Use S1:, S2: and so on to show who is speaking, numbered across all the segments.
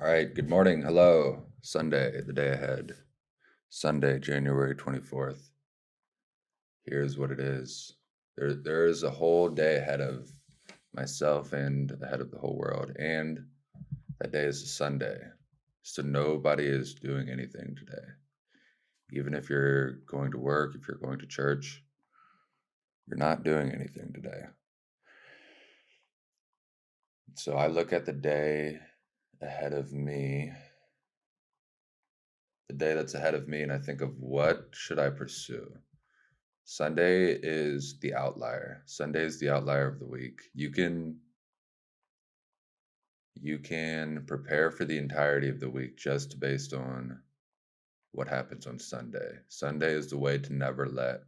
S1: All right, good morning. Hello. Sunday, the day ahead. Sunday, January 24th. Here's what it is. There is a whole day ahead of myself and ahead of the whole world. And that day is a Sunday. So nobody is doing anything today. Even if you're going to work, if you're going to church, you're not doing anything today. So I look at the day ahead of me, the day that's ahead of me, and I think of what should I pursue? Sunday is the outlier. Sunday is the outlier of the week. You can prepare for the entirety of the week just based on what happens on Sunday. Sunday is the way to never let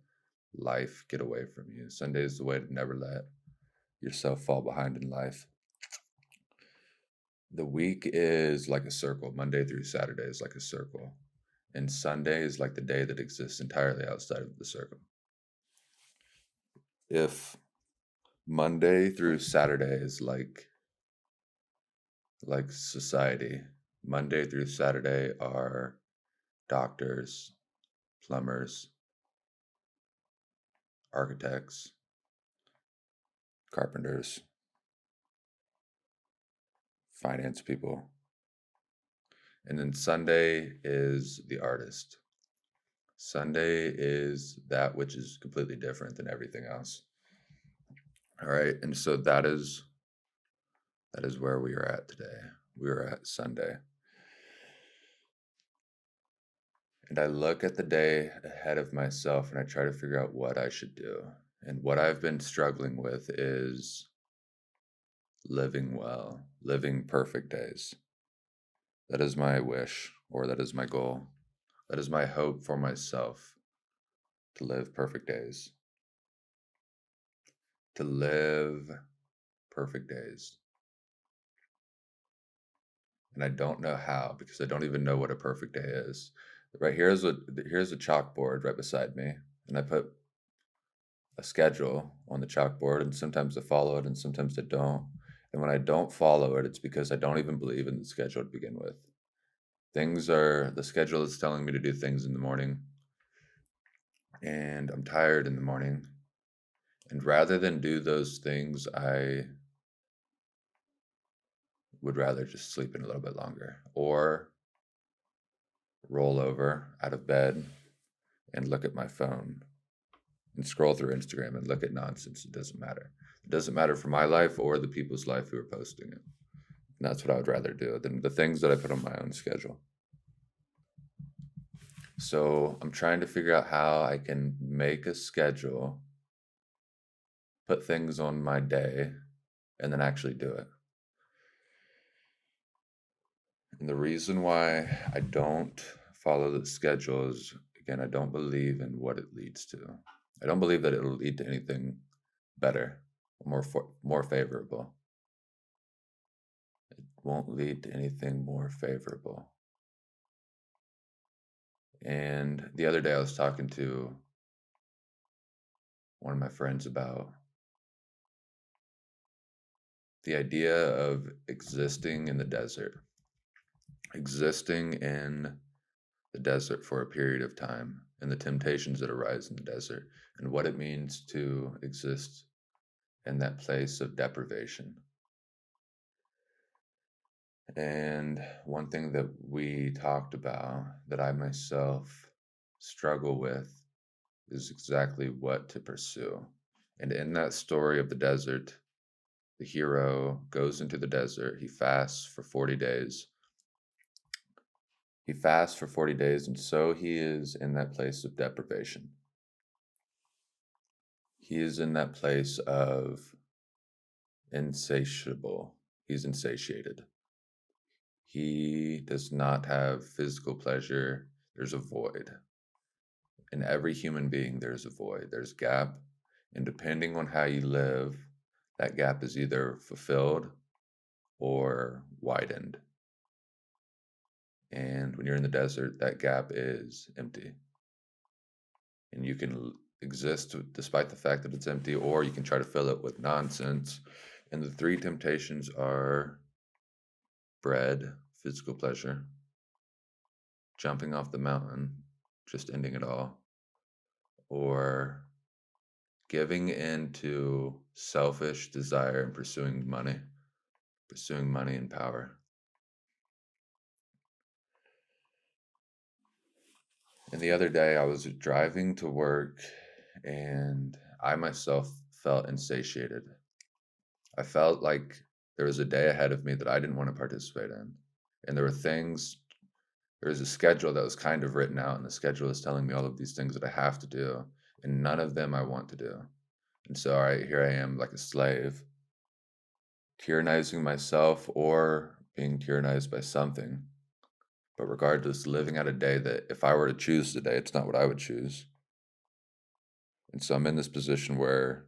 S1: life get away from you. Sunday is the way to never let yourself fall behind in life. The week is like a circle. Monday through Saturday is like a circle. And Sunday is like the day that exists entirely outside of the circle. If Monday through Saturday is like society, Monday through Saturday are doctors, plumbers, architects, carpenters, finance people. And then Sunday is the artist. Sunday is that which is completely different than everything else. All right. And so that is where we are at today. We are at Sunday. And I look at the day ahead of myself and I try to figure out what I should do. And what I've been struggling with is living well, living perfect days. That is my wish, or that is my goal. That is my hope for myself, to live perfect days. To live perfect days. And I don't know how, because I don't even know what a perfect day is. Here's a chalkboard right beside me, and I put a schedule on the chalkboard, and sometimes I follow it and sometimes I don't. And when I don't follow it, it's because I don't even believe in the schedule to begin with. The schedule is telling me to do things in the morning, and I'm tired in the morning. And rather than do those things, I would rather just sleep in a little bit longer or roll over out of bed and look at my phone and scroll through Instagram and look at nonsense. It doesn't matter. It doesn't matter for my life or the people's life who are posting it. And that's what I would rather do than the things that I put on my own schedule. So I'm trying to figure out how I can make a schedule, put things on my day, and then actually do it. And the reason why I don't follow the schedule is, again, I don't believe in what it leads to. I don't believe that it'll lead to anything better, more favorable. It won't lead to anything more favorable. And the other day I was talking to one of my friends about the idea of existing in the desert, existing in the desert for a period of time, and the temptations that arise in the desert, and what it means to exist in that place of deprivation. And one thing that we talked about that I myself struggle with is exactly what to pursue. And in that story of the desert, the hero goes into the desert. He fasts for 40 days. He fasts for 40 days, and so he is in that place of deprivation. He is in that place of insatiable. He's insatiated. He does not have physical pleasure. There's a void. In every human being, there's a void. There's gap. And depending on how you live, that gap is either fulfilled or widened. And when you're in the desert, that gap is empty. And you can exist despite the fact that it's empty, or you can try to fill it with nonsense. And the three temptations are bread, physical pleasure, jumping off the mountain, just ending it all, or giving in to selfish desire and pursuing money and power. And the other day I was driving to work and I myself felt insatiated. I felt like there was a day ahead of me that I didn't want to participate in. And there was a schedule that was kind of written out, and the schedule is telling me all of these things that I have to do, and none of them I want to do. And so here I am like a slave, tyrannizing myself or being tyrannized by something. But regardless, living out a day that if I were to choose today, it's not what I would choose. And so I'm in this position where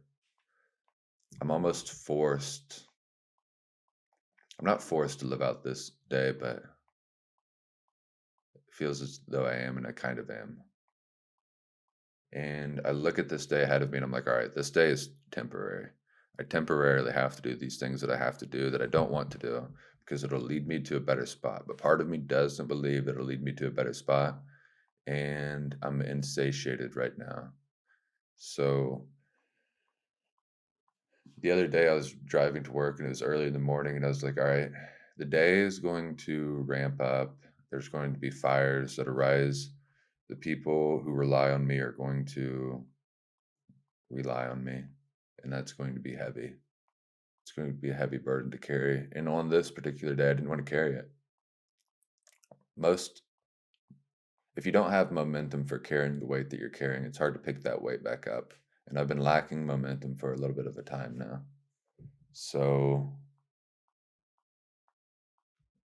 S1: I'm almost forced. I'm not forced to live out this day, but it feels as though I am, and I kind of am. And I look at this day ahead of me and I'm like, all right, this day is temporary. I temporarily have to do these things that I have to do that I don't want to do because it'll lead me to a better spot. But part of me doesn't believe that it'll lead me to a better spot. And I'm insatiated right now. So the other day I was driving to work and it was early in the morning and I was like, all right, the day is going to ramp up. There's going to be fires that arise. The people who rely on me are going to rely on me, and that's going to be heavy. It's going to be a heavy burden to carry. And on this particular day, I didn't want to carry it. If you don't have momentum for carrying the weight that you're carrying, it's hard to pick that weight back up. And I've been lacking momentum for a little bit of a time now. So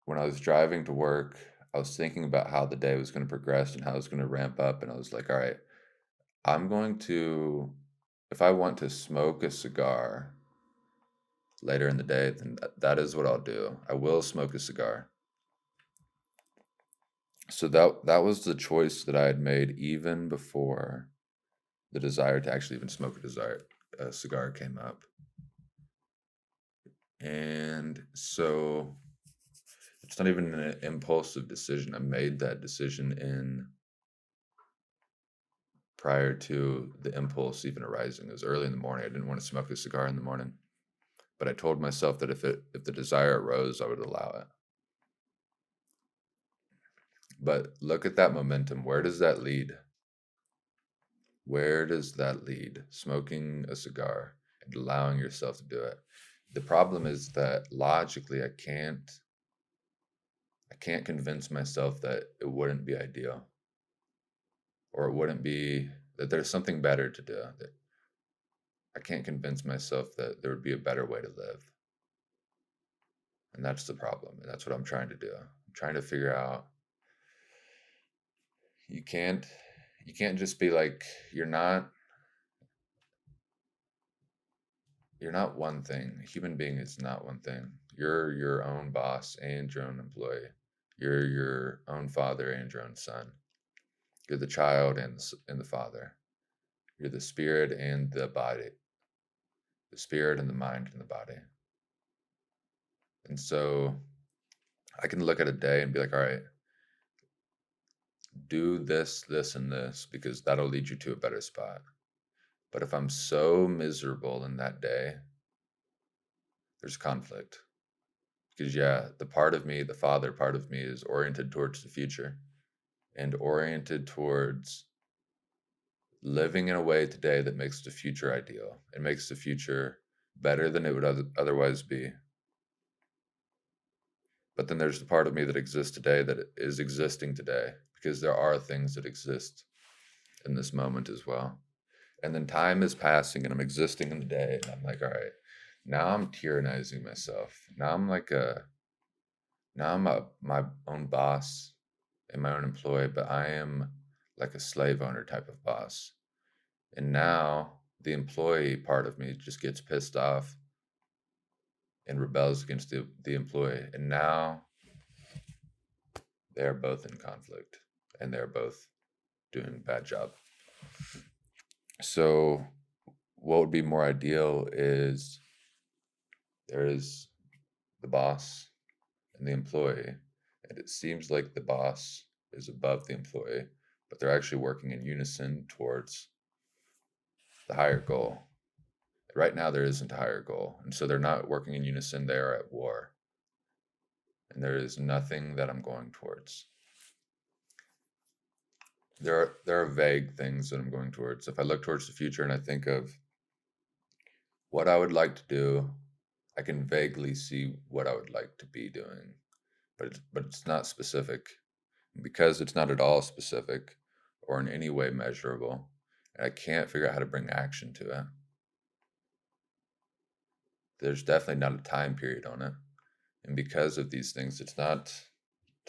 S1: when I was driving to work, I was thinking about how the day was going to progress and how it was going to ramp up. And I was like, all right, if I want to smoke a cigar later in the day, then that is what I'll do. I will smoke a cigar. So that was the choice that I had made even before the desire to actually even smoke a cigar came up. And so it's not even an impulsive decision. I made that decision in prior to the impulse even arising. It was early in the morning. I didn't want to smoke a cigar in the morning. But I told myself that if the desire arose, I would allow it. But look at that momentum. Where does that lead? Where does that lead? Smoking a cigar and allowing yourself to do it. The problem is that logically I can't convince myself that it wouldn't be ideal, or it wouldn't be that there's something better to do. That I can't convince myself that there would be a better way to live. And that's the problem. And that's what I'm trying to do. I'm trying to figure out you can't just be like you're not one thing. A human being is not one thing. You're your own boss and your own employee. You're your own father and your own son. You're the child and the father. You're the spirit and the body. The spirit and the mind and the body. And so I can look at a day and be like, all right, do this, this, and this, because that'll lead you to a better spot. But if I'm so miserable in that day, there's conflict. Because, yeah, the part of me, the father part of me, is oriented towards the future and oriented towards living in a way today that makes the future ideal and makes the future better than it would otherwise be. But then there's the part of me that exists today that is existing today, because there are things that exist in this moment as well. And then time is passing and I'm existing in the day. And I'm like, all right, now I'm tyrannizing myself. Now I'm my own boss and my own employee, but I am like a slave owner type of boss. And now the employee part of me just gets pissed off and rebels against the employee. And now they're both in conflict and they're both doing a bad job. So what would be more ideal is there is the boss and the employee, and it seems like the boss is above the employee, but they're actually working in unison towards the higher goal. Right now, there isn't a higher goal, and so they're not working in unison. They are at war, and there is nothing that I'm going towards. There are vague things that I'm going towards. If I look towards the future and I think of what I would like to do, I can vaguely see what I would like to be doing, but it's not specific. And because it's not at all specific or in any way measurable, and I can't figure out how to bring action to it. There's definitely not a time period on it, and because of these things, it's not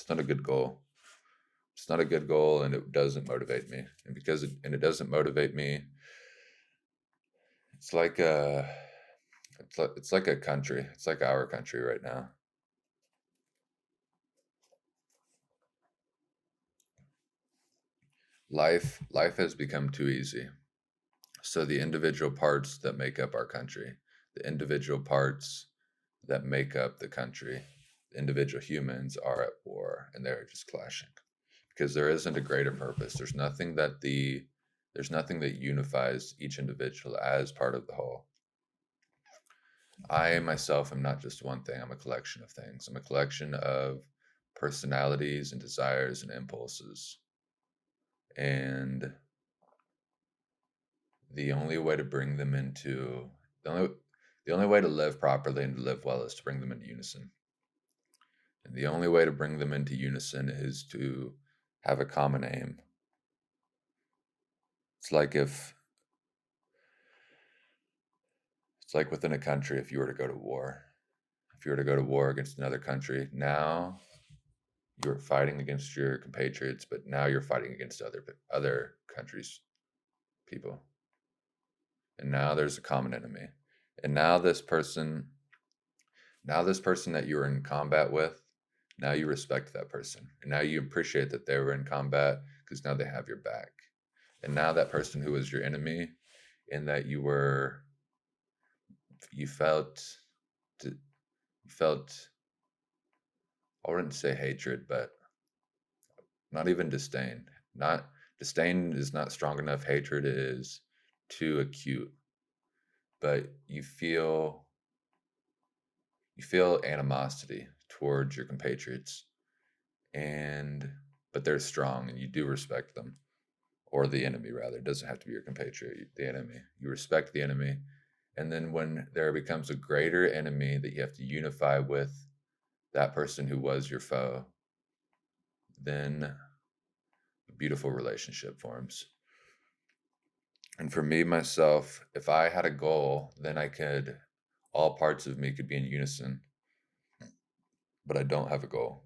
S1: a good goal. It's not a good goal, and it doesn't motivate me. And it doesn't motivate me, it's like a it's like a country. It's like our country right now. Life has become too easy. So the individual parts that make up our country, the individual parts that make up the country, the individual humans are at war and they're just clashing because there isn't a greater purpose. There's nothing that unifies each individual as part of the whole. I myself am not just one thing. I'm a collection of things. I'm a collection of personalities and desires and impulses. And the only way to bring them into the only way to live properly and to live well is to bring them into unison. And the only way to bring them into unison is to have a common aim. It's like if it's like within a country, if you were to go to war, if you were to go to war against another country, now you're fighting against your compatriots, but now you're fighting against other countries' people. And now there's a common enemy. And now this person that you were in combat with, now you respect that person. And now you appreciate that they were in combat because now they have your back. And now that person who was your enemy, in that you felt, I wouldn't say hatred, but not even disdain. Not disdain is not strong enough. Hatred is too acute. But you feel animosity towards your compatriots, but they're strong and you do respect them, or the enemy rather. It doesn't have to be your compatriot, the enemy. You respect the enemy, and then when there becomes a greater enemy that you have to unify with that person who was your foe, then a beautiful relationship forms. And for me myself, if I had a goal, then all parts of me could be in unison, but I don't have a goal.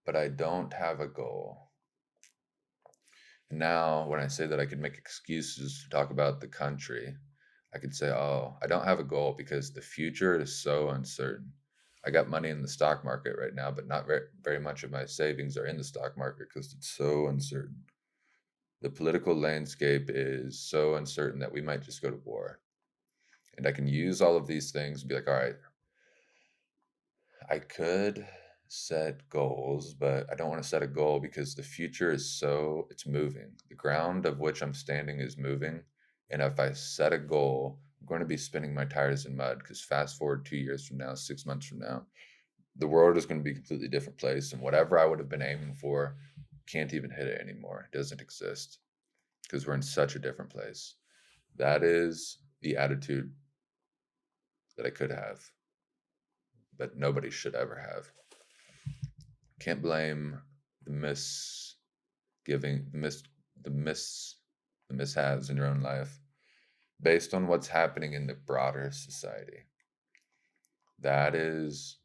S1: But I don't have a goal. Now, when I say that I could make excuses to talk about the country, I could say, oh, I don't have a goal because the future is so uncertain. I got money in the stock market right now, but not very much of my savings are in the stock market because it's so uncertain. The political landscape is so uncertain that we might just go to war. And I can use all of these things and be like, all right, I could set goals, but I don't want to set a goal because the future it's moving. The ground of which I'm standing is moving. And if I set a goal, I'm going to be spinning my tires in mud because fast forward 2 years from now, 6 months from now, the world is going to be a completely different place. And whatever I would have been aiming for can't even hit it anymore. It doesn't exist because we're in such a different place. That is the attitude that I could have, but nobody should ever have. Can't blame the mishaves in your own life based on what's happening in the broader society. That is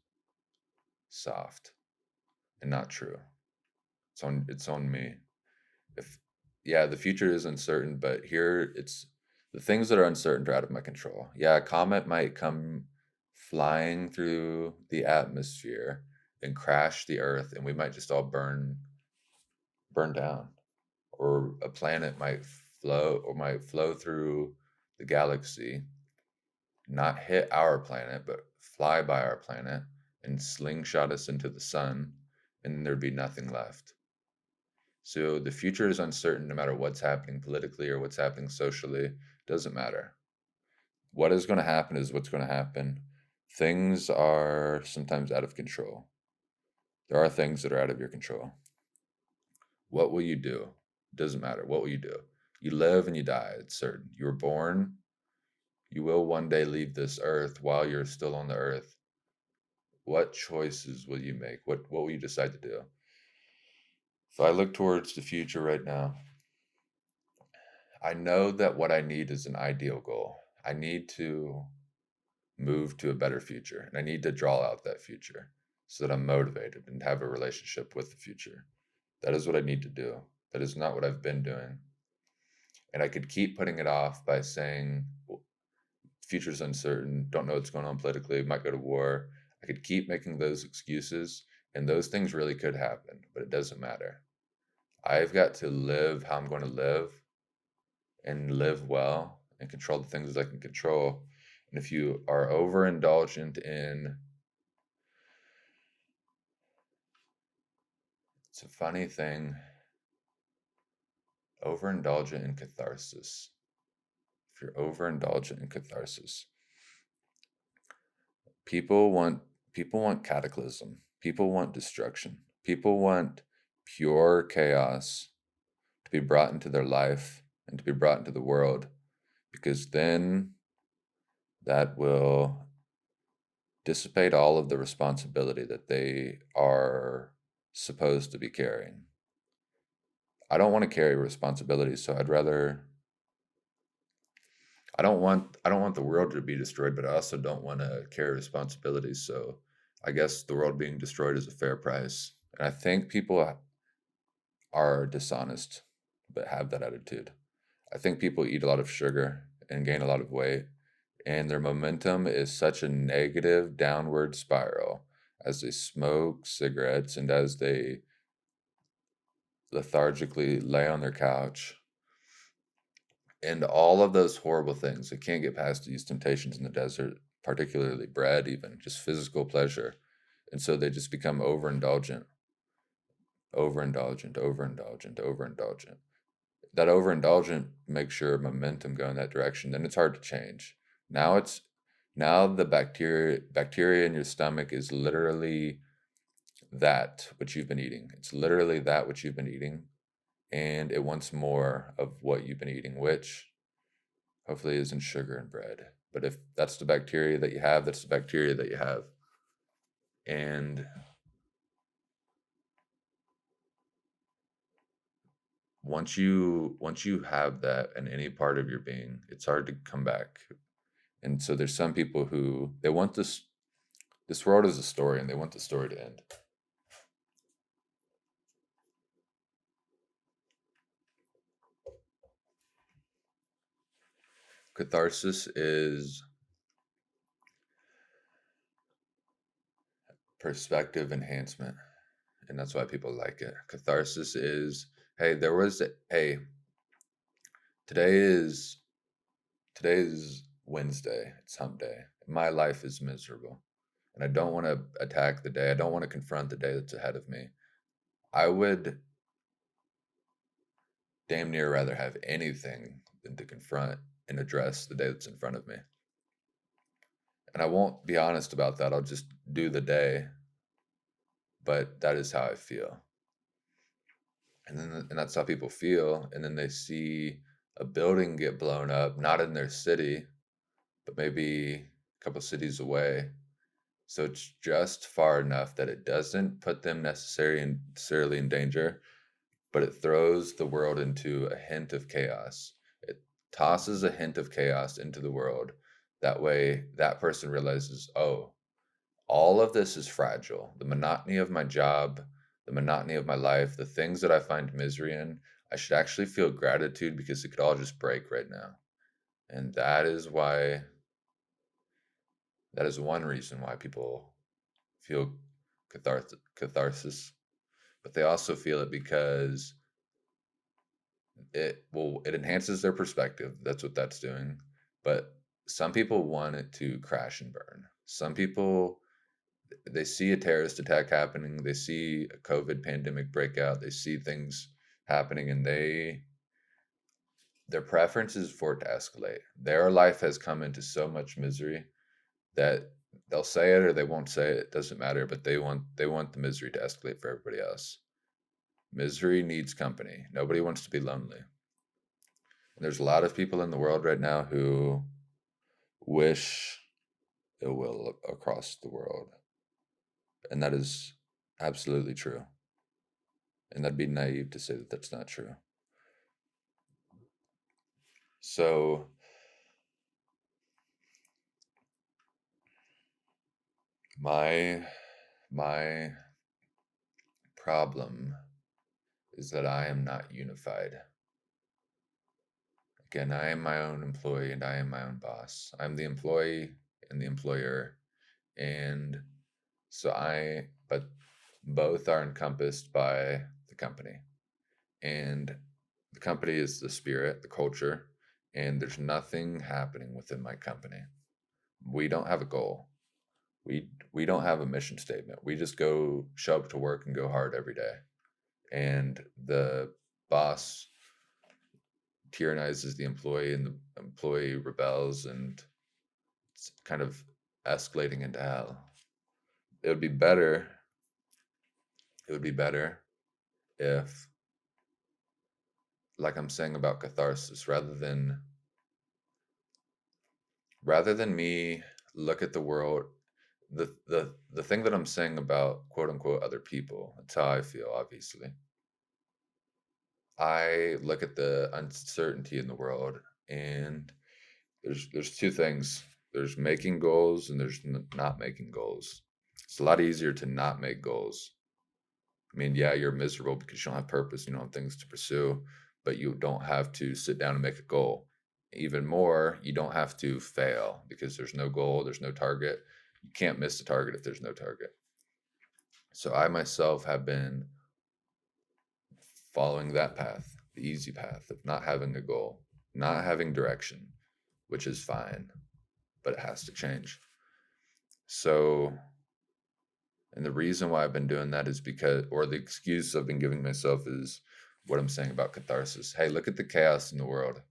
S1: soft and not true. It's on me. The future is uncertain, but here the things that are uncertain are out of my control. Yeah, a comet might come flying through the atmosphere and crash the earth, and we might just all burn down. Or a planet might flow through the galaxy, not hit our planet, but fly by our planet, and slingshot us into the sun, and there'd be nothing left. So the future is uncertain no matter what's happening politically or what's happening socially. Doesn't matter. What is going to happen is what's going to happen. Things are sometimes out of control. There are things that are out of your control. What will you do? Doesn't matter. What will you do? You live and you die. It's certain. You were born. You will one day leave this earth while you're still on the earth. What choices will you make? What will you decide to do? If I look towards the future right now, I know that what I need is an ideal goal. I need to move to a better future, and I need to draw out that future so that I'm motivated and have a relationship with the future. That is what I need to do. That is not what I've been doing. And I could keep putting it off by saying, well, future's uncertain, don't know what's going on politically, might go to war. I could keep making those excuses, and those things really could happen, but it doesn't matter. I've got to live how I'm going to live and live well and control the things I can control. And if you are overindulgent in, it's a funny thing, overindulgent in catharsis. If you're overindulgent in catharsis, people want people want cataclysm. People want destruction. People want pure chaos to be brought into their life and to be brought into the world, because then that will dissipate all of the responsibility that they are supposed to be carrying. I don't want to carry responsibility, so I don't want the world to be destroyed, but I also don't want to carry responsibilities. So I guess the world being destroyed is a fair price. And I think people are dishonest but have that attitude. I think people eat a lot of sugar and gain a lot of weight, and their momentum is such a negative downward spiral as they smoke cigarettes and as they lethargically lay on their couch, and all of those horrible things. They can't get past these temptations in the desert, particularly bread, even just physical pleasure. And so they just become overindulgent, overindulgent, overindulgent, overindulgent. That overindulgent makes your momentum go in that direction. Then it's hard to change. Now it's now the bacteria in your stomach is literally that which you've been eating. It's literally that which you've been eating, and it wants more of what you've been eating, which hopefully isn't sugar and bread. But if that's the bacteria that you have, that's the bacteria that you have. And once you have that in any part of your being, it's hard to come back. And so there's some people who they want this world is a story and they want the story to end. Catharsis is perspective enhancement, and that's why people like it. Catharsis is, hey, hey, today is today is Wednesday. It's hump day. My life is miserable, and I don't want to attack the day. I don't want to confront the day that's ahead of me. I would damn near rather have anything than to confront and address the day that's in front of me. And I won't be honest about that. I'll just do the day, but that is how I feel. And that's how people feel. And then they see a building get blown up, not in their city, but maybe a couple cities away. So it's just far enough that it doesn't put them necessarily in danger, but it throws the world into a hint of chaos. It tosses a hint of chaos into the world. That way, that person realizes, oh, all of this is fragile. The monotony of my job, the monotony of my life, the things that I find misery in, I should actually feel gratitude because it could all just break right now. And that is one reason why people feel catharsis, but they also feel it because it enhances their perspective. That's what that's doing. But some people want it to crash and burn. Some people They see a terrorist attack happening, they see a COVID pandemic breakout, they see things happening, and their preference is for it to escalate. Their life has come into so much misery that they'll say it or they won't say it. It doesn't matter, but they want the misery to escalate for everybody else. Misery needs company. Nobody wants to be lonely. And there's a lot of people in the world right now who wish ill will across the world. And that is absolutely true. And that'd be naive to say that that's not true. So my my problem is that I am not unified. Again, I am my own employee and I am my own boss. I'm the employee and the employer. And but both are encompassed by the company. And the company is the spirit, the culture, and there's nothing happening within my company. We don't have a goal. We don't have a mission statement. We just go show up to work and go hard every day. And the boss tyrannizes the employee and the employee rebels, and it's kind of escalating into hell. It would be better if, like I'm saying about catharsis, rather than me look at the world, the thing that I'm saying about quote unquote other people, that's how I feel, obviously. I look at the uncertainty in the world, and there's two things. There's making goals and there's not making goals. It's a lot easier to not make goals. I mean, yeah, you're miserable because you don't have purpose, you don't have things to pursue, but you don't have to sit down and make a goal. Even more, you don't have to fail because there's no goal, there's no target. You can't miss the target if there's no target. So I myself have been following that path, the easy path of not having a goal, not having direction, which is fine, but it has to change. So, and the reason why I've been doing that is because, or the excuse I've been giving myself is what I'm saying about catharsis. Hey, look at the chaos in the world.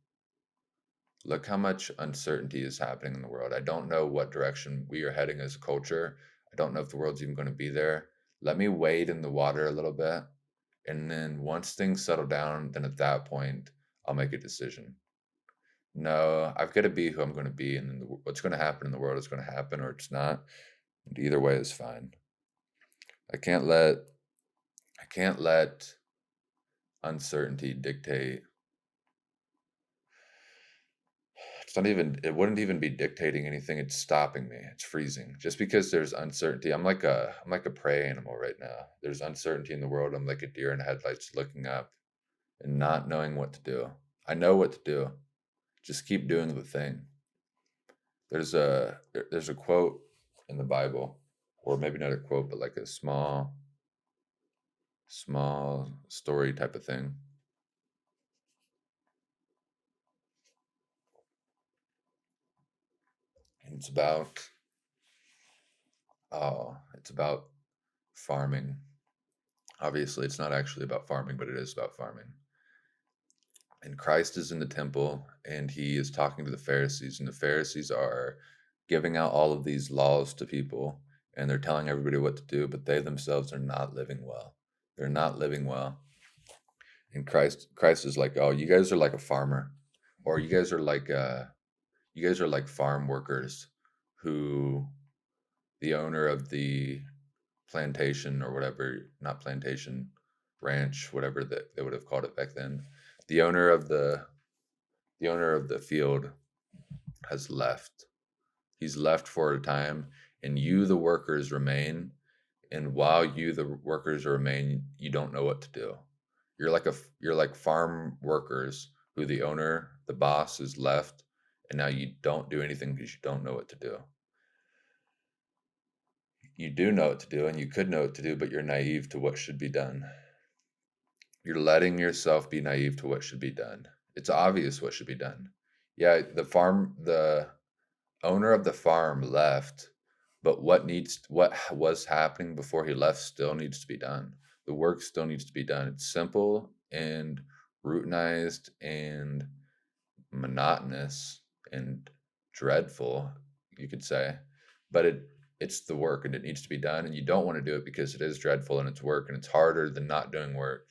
S1: Look how much uncertainty is happening in the world. I don't know what direction we are heading as a culture. I don't know if the world's even going to be there. Let me wade in the water a little bit. And then once things settle down, then at that point, I'll make a decision. No, I've got to be who I'm going to be. And then what's going to happen in the world is going to happen or it's not. And either way is fine. I can't let uncertainty dictate. It wouldn't even be dictating anything. It's stopping me. It's freezing. Just because there's uncertainty. I'm like a prey animal right now. There's uncertainty in the world. I'm like a deer in headlights looking up and not knowing what to do. I know what to do. Just keep doing the thing. There's a quote in the Bible, or maybe not a quote, but like a small story type of thing. And it's about farming. Obviously, it's not actually about farming, but it is about farming. And Christ is in the temple and he is talking to the Pharisees, and the Pharisees are giving out all of these laws to people and they're telling everybody what to do, but they themselves are not living well. They're not living well. And Christ is like, "Oh, you guys are like a farmer, or you guys are like farm workers who the owner of the plantation or whatever, not plantation, ranch, whatever that they would have called it back then. The owner of the field has left. He's left for a time, and you, the workers, remain. And while you, the workers, remain, you don't know what to do. You're like farm workers who the owner, the boss, is left, and now you don't do anything because you don't know what to do. You do know what to do, and you could know what to do, but you're naive to what should be done. You're letting yourself be naive to what should be done. It's obvious what should be done. Yeah, the owner of the farm left, But what was happening before he left still needs to be done. The work still needs to be done. It's simple and routinized and monotonous and dreadful, you could say, but it's the work and it needs to be done, and you don't want to do it because it is dreadful and it's work and it's harder than not doing work,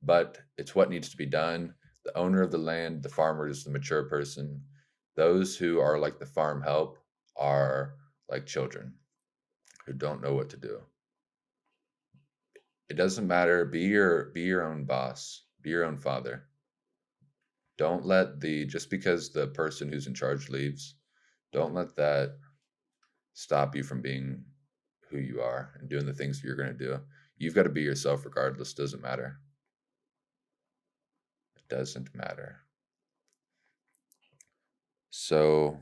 S1: but it's what needs to be done. The owner of the land, the farmer, is the mature person. Those who are like the farm help are like children who don't know what to do. It doesn't matter. Be your own boss. Be your own father. Don't let the just because the person who's in charge leaves, don't let that stop you from being who you are and doing the things you're going to do. You've got to be yourself regardless. Doesn't matter. It doesn't matter. So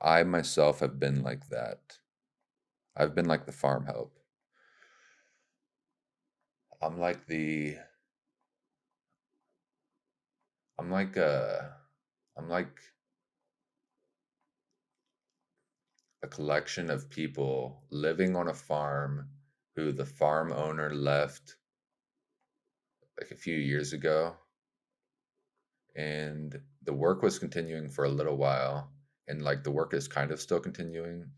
S1: I myself have been like that. I've been like the farm help. I'm like the I'm like I'm like a collection of people living on a farm who the farm owner left like a few years ago, and the work was continuing for a little while, and like the work is kind of still continuing,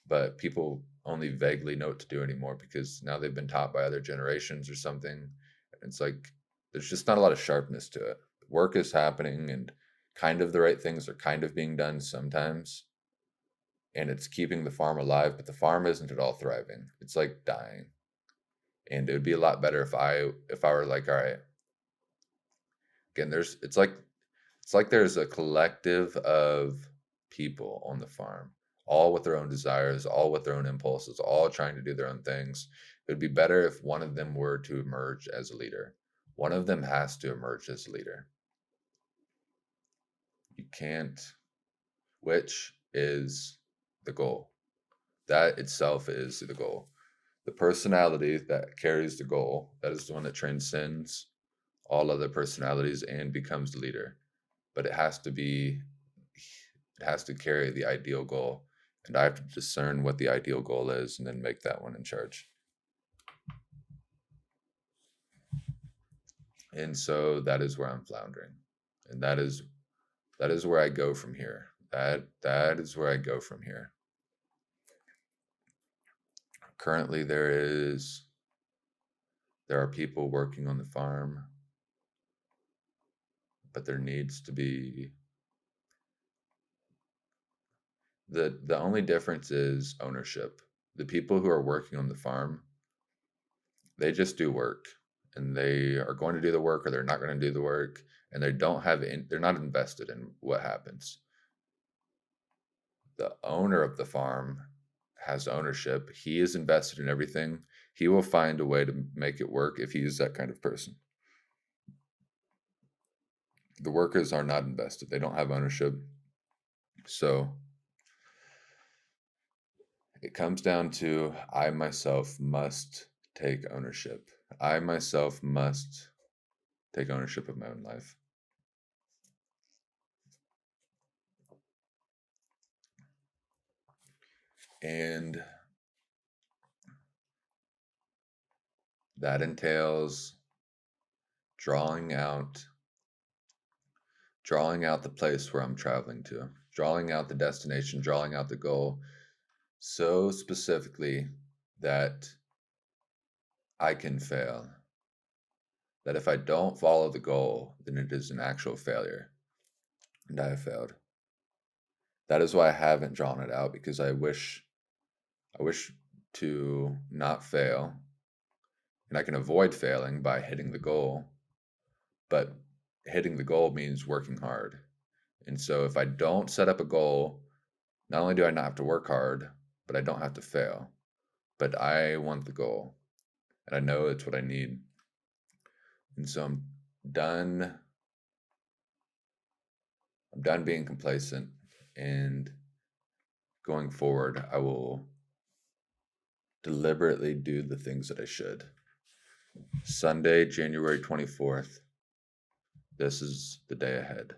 S1: but people only vaguely know what to do anymore because now they've been taught by other generations or something. And it's like there's just not a lot of sharpness to it. Work is happening and kind of the right things are kind of being done sometimes, and it's keeping the farm alive, but the farm isn't at all thriving. It's like dying. And it would be a lot better if I were like, all right, again, it's like there's a collective of people on the farm, all with their own desires, all with their own impulses, all trying to do their own things. It would be better if one of them were to emerge as a leader. One of them has to emerge as a leader. You can't, which is the goal. That itself is the goal. The personality that carries the goal, that is the one that transcends all other personalities and becomes the leader. But it has to carry the ideal goal. And I have to discern what the ideal goal is and then make that one in charge. And so that is where I'm floundering. And that is where I go from here. That is where I go from here. Currently there are people working on the farm, but there needs to be the only difference is ownership. The people who are working on the farm, they just do work, and they are going to do the work or they're not going to do the work, and they're not invested in what happens. The owner of the farm has ownership. He is invested in everything. He will find a way to make it work if he is that kind of person. The workers are not invested. They don't have ownership. So it comes down to I myself must take ownership. I myself must take ownership of my own life. And that entails drawing out the place where I'm traveling to, drawing out the destination, drawing out the goal so specifically that I can fail. That if I don't follow the goal, then it is an actual failure. And I have failed. That is why I haven't drawn it out, because I wish to not fail. And I can avoid failing by hitting the goal. But hitting the goal means working hard. And so if I don't set up a goal, not only do I not have to work hard, but I don't have to fail. But I want the goal. And I know it's what I need. And so I'm done being complacent, and going forward, I will deliberately do the things that I should. Sunday, January 24th. This is the day ahead.